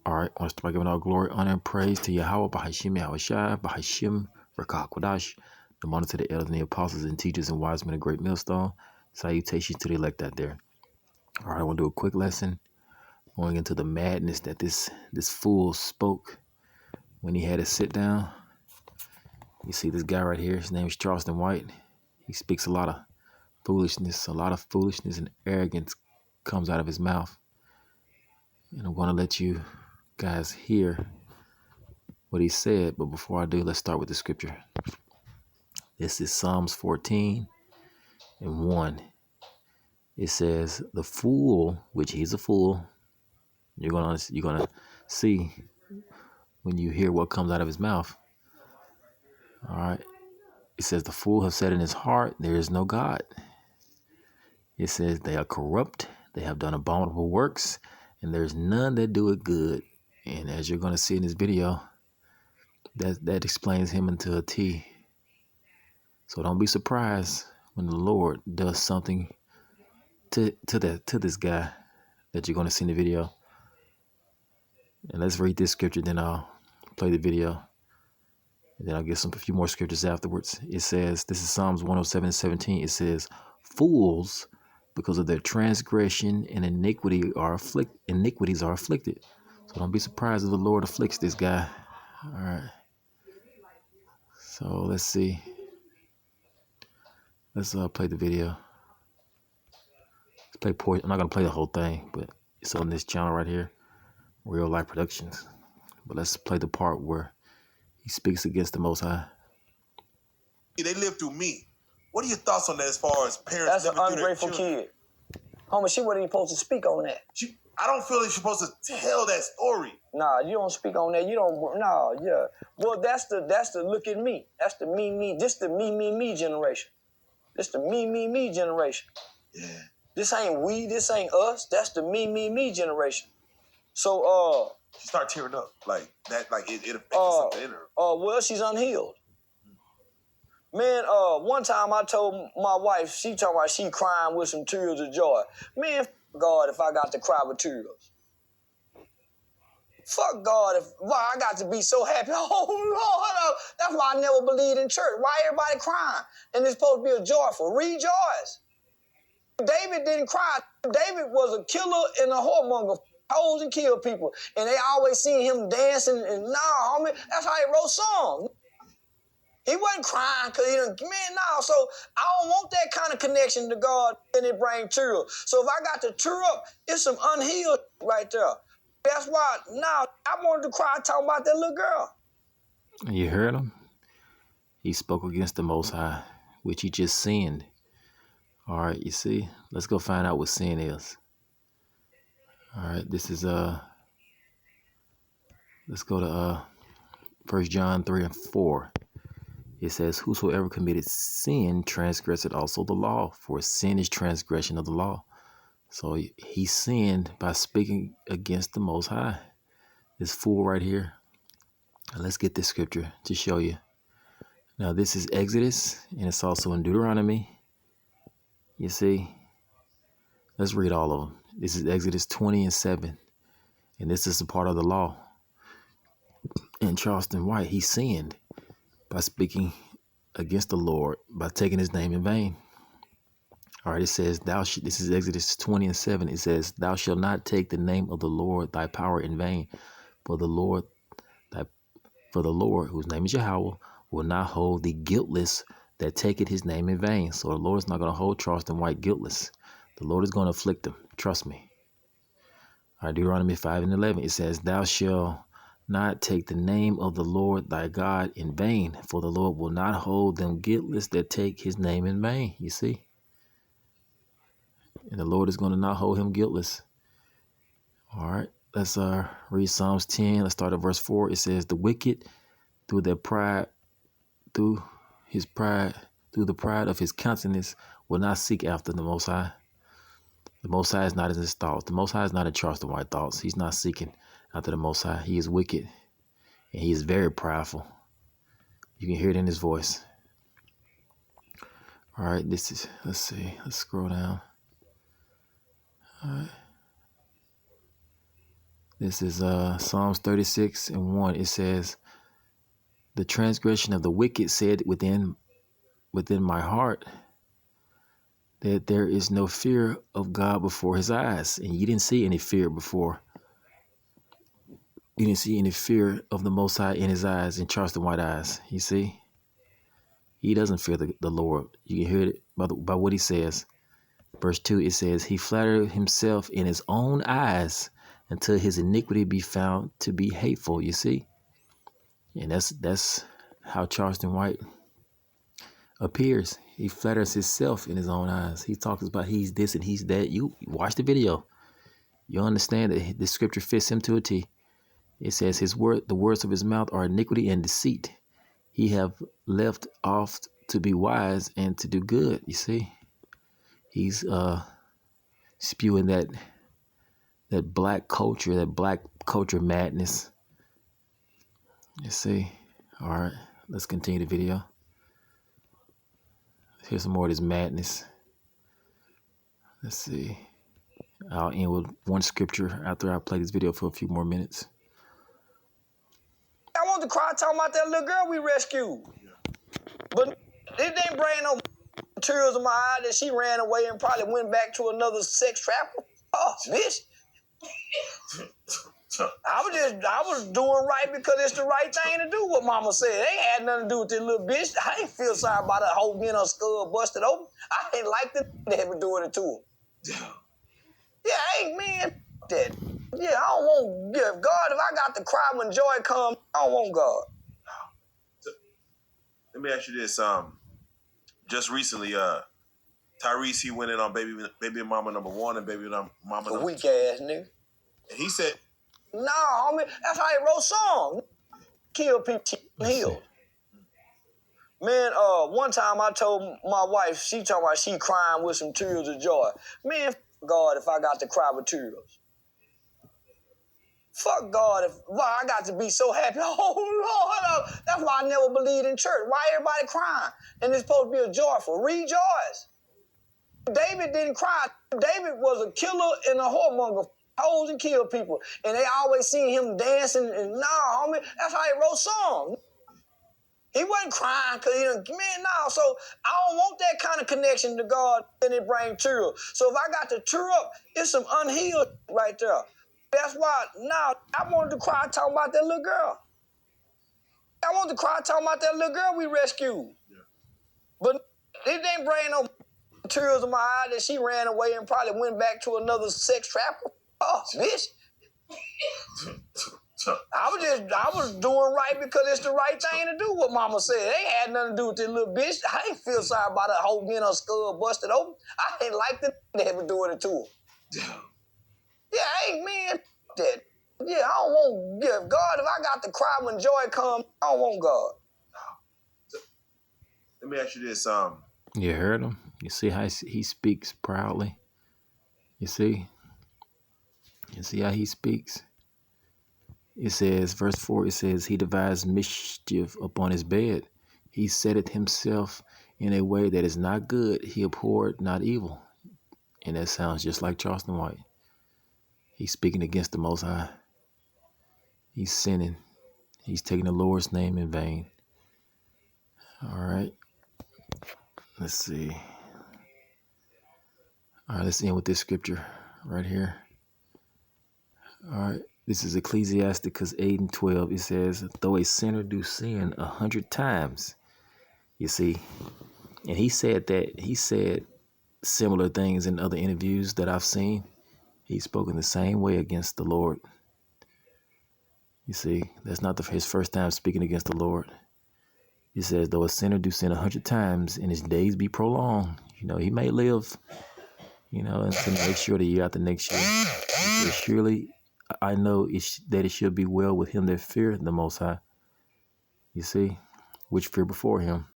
All right, I want to start by giving all glory, honor, and praise to Yahweh, Bahashim, Yahushai, Bahashim, Rakah Kodash, the honor to the elders and the apostles and teachers and wise men of great millstone. Salutations to the elect out there. All right, I want to do a quick lesson going into the madness that this fool spoke when he had a sit down. You see this guy right here, his name is Charleston White. He speaks a lot of foolishness and arrogance comes out of his mouth. And I'm going to let you guys hear what he said. But before I do, let's start with the scripture. This is Psalms 14 and 1. It says, the fool, which he's a fool, you're gonna see when you hear what comes out of his mouth. All right. It says, the fool has said in his heart, there is no God. It says, they are corrupt, they have done abominable works, and there's none that do it good. And as you're going to see in this video, that explains him into a T. So don't be surprised when the Lord does something to this guy that you're going to see in the video. And let's read this scripture, then I'll play the video. And then I'll get a few more scriptures afterwards. It says, this is Psalms 107:17. It says, fools, because of their transgression and iniquities are afflicted. So don't be surprised if the Lord afflicts this guy. All right. So let's see. Let's play the video. Let's play portion. I'm not gonna play the whole thing, but it's on this channel right here, Real Life Productions. But let's play the part where he speaks against the Most High. They live through me. What are your thoughts on that as far as parents? That's an ungrateful kid. Homie, she wasn't even supposed to speak on that. I don't feel like you're supposed to tell that story. Nah, you don't speak on that. You don't. Nah, yeah. Well, that's the look at me. That's the me. This the me generation. This the me generation. Yeah. This ain't we. This ain't us. That's the me generation. So she start tearing up like that. Like it affected something in her. Well, she's unhealed. Man, one time I told my wife, she talking about she crying with some tears of joy. Man, God, if I got to cry with tears. Fuck God, why I got to be so happy. Oh, Lord, that's why I never believed in church. Why everybody crying? And it's supposed to be a joyful. Rejoice. David didn't cry. David was a killer and a whoremonger. Hoes and kill people. And they always seen him dancing. And nah, homie, that's how he wrote songs. He wasn't crying because he didn't, man, no. So I don't want that kind of connection to God and it bring tears. So if I got to tear up, it's some unhealed right there. That's why now I wanted to cry talking about that little girl. You heard him? He spoke against the Most High, which he just sinned. All right, you see? Let's go find out what sin is. All right, this is, let's go to 1 John 3 and 4. It says, whosoever committed sin transgressed also the law, for sin is transgression of the law. So he sinned by speaking against the Most High. This fool right here. And let's get this scripture to show you. Now this is Exodus, and it's also in Deuteronomy. You see? Let's read all of them. This is Exodus 20 and 7. And this is a part of the law. And Charleston White, he sinned by speaking against the Lord, by taking his name in vain. All right, it says, this is Exodus 20 and 7. It says, thou shalt not take the name of the Lord thy power in vain, for the Lord, whose name is Yahweh, will not hold thee guiltless that taketh his name in vain. So the Lord is not going to hold Charleston White guiltless. The Lord is going to afflict him. Trust me. All right, Deuteronomy 5 and 11. It says, thou shalt not take the name of the Lord thy God in vain, for the Lord will not hold them guiltless that take his name in vain. You see? And the Lord is going to not hold him guiltless. All right, let's read Psalms 10. Let's start at verse 4. It says, the wicked through the pride of his countenance will not seek after the Most High. The Most High is not in his thoughts. The Most High is not in Charleston White thoughts. He's not seeking after the Most High. He is wicked, and he is very prideful. You can hear it in his voice. All right, let's see. Let's scroll down. All right. This is Psalms 36:1. It says, "The transgression of the wicked said within my heart that there is no fear of God before his eyes." And you didn't see any fear before. You didn't see any fear of the Most High in his eyes, in Charleston White eyes. You see? He doesn't fear the Lord. You can hear it by what he says. Verse 2, it says, "He flattered himself in his own eyes until his iniquity be found to be hateful." You see? And that's how Charleston White appears. He flatters himself in his own eyes. He talks about he's this and he's that. You watch the video. You understand that the scripture fits him to a T. It says the words of his mouth are iniquity and deceit. He have left off to be wise and to do good. You see? He's spewing that black culture madness. You see? All right, let's continue the video. Here's some more of this madness. Let's see. I'll end with one scripture after I play this video for a few more minutes. I want to cry talking about that little girl we rescued. But it didn't bring no tears in my eye that she ran away and probably went back to another sex trapper. Oh, bitch. I was doing right because it's the right thing to do, what mama said. It ain't had nothing to do with this little bitch. I ain't feel sorry about her whole getting her skull busted open. I ain't like the that was doing it to her. Yeah, I ain't, man, that. Yeah, I don't want God. If I got to cry when joy comes, I don't want God. So, let me ask you this. Just recently, Tyrese, he went in on baby mama number 1 and baby mama number 2. Weak ass nigga. And he said, "No, homie, that's how he wrote songs. Kill people, heal." Man, one time I told my wife, she talking about she crying with some tears of joy. Man, God, if I got to cry with tears. Fuck God, why I got to be so happy. Oh, Lord, that's why I never believed in church. Why everybody crying? And it's supposed to be a joyful. Rejoice. David didn't cry. David was a killer and a whoremonger. Hoes and kill people. And they always see him dancing. And nah, homie, that's how he wrote songs. He wasn't crying because he didn't, man, no. So I don't want that kind of connection to God and it bring tears. So if I got to tear up, it's some unhealed right there. That's why now I wanted to cry talking about that little girl. I wanted to cry talking about that little girl we rescued. Yeah. But it didn't bring no tears in my eye that she ran away and probably went back to another sex trapper. Oh, bitch. I was doing right because it's the right thing to do, what mama said. It ain't had nothing to do with this little bitch. I ain't feel sorry about her whole getting her skull busted open. I ain't like the that was doing it to her. Yeah, I ain't, man, that. Yeah, I don't want God. If I got to cry when joy comes, I don't want God. So, let me ask you this. You heard him? You see how he speaks proudly? You see? You see how he speaks? It says, verse 4, it says, "He devised mischief upon his bed. He setteth himself in a way that is not good. He abhorred not evil." And that sounds just like Charleston White. He's speaking against the Most High. He's sinning. He's taking the Lord's name in vain. All right. Let's see. All right, let's end with this scripture right here. All right. This is Ecclesiasticus 8:12. It says, "Though a sinner do sin 100 times," you see, and he said similar things in other interviews that I've seen. He's spoken the same way against the Lord. You see, that's not his first time speaking against the Lord. He says, though a sinner do sin 100 times and his days be prolonged, he may live, until next year or the year after next year. But surely I know that it should be well with him that fear the Most High. You see, which fear before him.